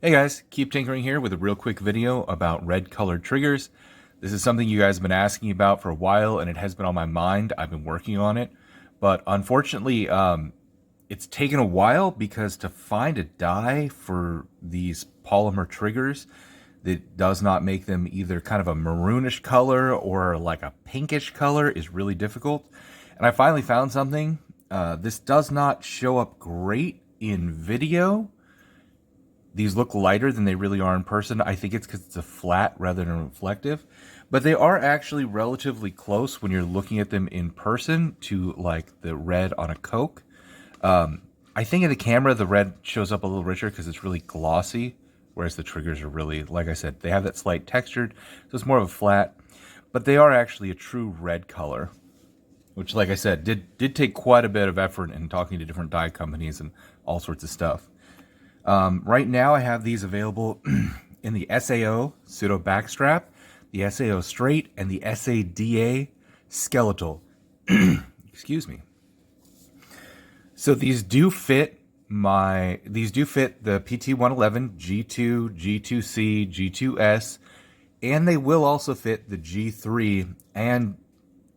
Hey guys, Keep Tinkering here with a real quick video about red colored triggers. This is something you guys have been asking about for a while and it has been on my mind. I've been working on it, but unfortunately it's taken a while because to find a dye for these polymer triggers that does not make them either kind of a maroonish color or like a pinkish color is really difficult. And I finally found something. This does not show up great in video. These look lighter than they really are in person. I think it's because it's a flat rather than reflective. But they are actually relatively close when you're looking at them in person to like the red on a Coke. I think in the camera, the red shows up a little richer because it's really glossy, whereas the triggers are really, like I said, they have that slight textured, so it's more of a flat. But they are actually a true red color, which, like I said, did take quite a bit of effort in talking to different dye companies and all sorts of stuff. Right now I have these available in the SAO pseudo backstrap, the SAO straight, and the SADA skeletal. Excuse me. So these do fit the PT111, G2, G2C, G2S, and they will also fit the G3 and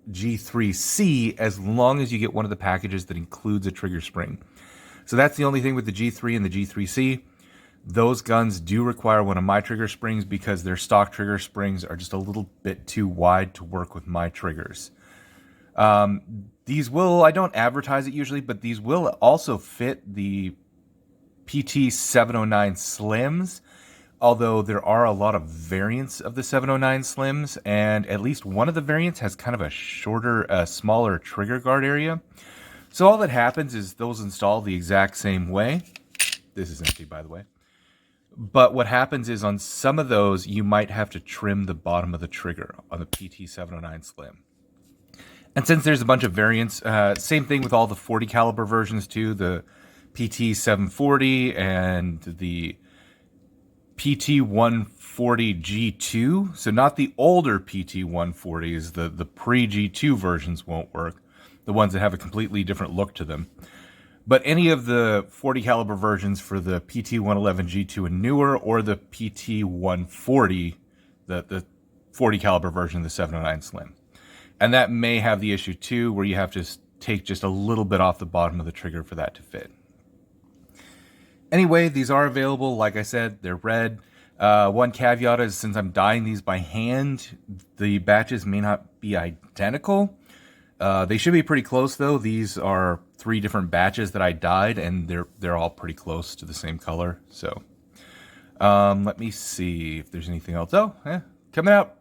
G3C as long as you get one of the packages that includes a trigger spring. So that's the only thing with the G3 and the G3C. Those guns do require one of my trigger springs because their stock trigger springs are just a little bit too wide to work with my triggers. These will, I don't advertise it usually, but these will also fit the PT709 Slims, although there are a lot of variants of the 709 Slims, and at least one of the variants has kind of a shorter, smaller trigger guard area. So all that happens is those install the exact same way. This is empty, by the way. But what happens is on some of those, you might have to trim the bottom of the trigger on the PT709 Slim. And since there's a bunch of variants, same thing with all the 40 caliber versions too, the PT740 and the PT140G2. So not the older PT140s, the pre-G2 versions won't work. The ones that have a completely different look to them. But any of the 40 caliber versions for the PT111 G2 and newer, or the PT140, the 40 caliber version of the 709 Slim. And that may have the issue too, where you have to take just a little bit off the bottom of the trigger for that to fit. Anyway, these are available. Like I said, they're red. One caveat is since I'm dyeing these by hand, the batches may not be identical. They should be pretty close though. These are 3 different batches that I dyed, and they're all pretty close to the same color. So let me see if there's anything else. Oh, coming out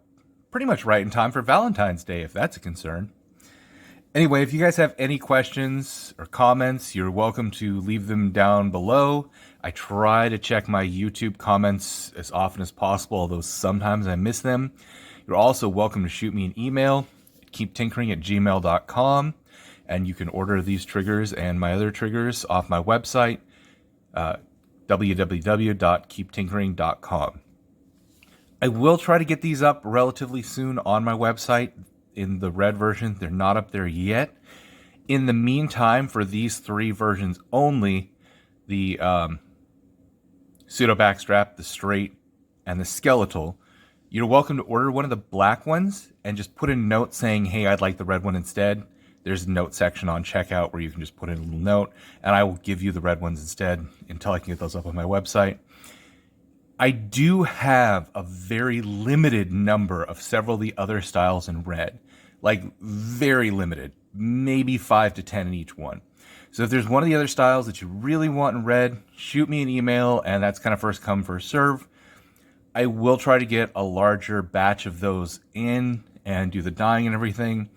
pretty much right in time for Valentine's Day, if that's a concern. Anyway, if you guys have any questions or comments, you're welcome to leave them down below. I try to check my YouTube comments as often as possible, although sometimes I miss them. You're also welcome to shoot me an email, keeptinkering@gmail.com, and you can order these triggers and my other triggers off my website, www.keeptinkering.com. I will try to get these up relatively soon on my website in the red version. They're not up there yet. In the meantime, for these 3 versions only, the pseudo backstrap, the straight, and the skeletal, you're welcome to order one of the black ones and just put in a note saying, hey, I'd like the red one instead. There's a note section on checkout where you can just put in a little note, and I will give you the red ones instead until I can get those up on my website. I do have a very limited number of several of the other styles in red, like very limited, maybe 5 to 10 in each one. So if there's one of the other styles that you really want in red, shoot me an email, and that's kind of first come, first serve. I will try to get a larger batch of those in and do the dyeing and everything.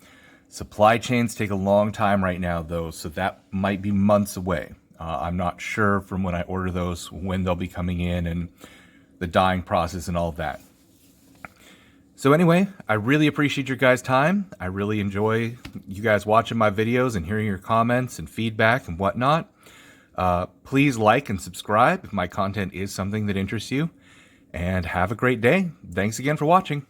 Supply chains take a long time right now, though, so that might be months away. I'm not sure from when I order those when they'll be coming in and the dyeing process and all of that. So anyway, I really appreciate your guys' time. I really enjoy you guys watching my videos and hearing your comments and feedback and whatnot. Please like and subscribe if my content is something that interests you. And have a great day. Thanks again for watching.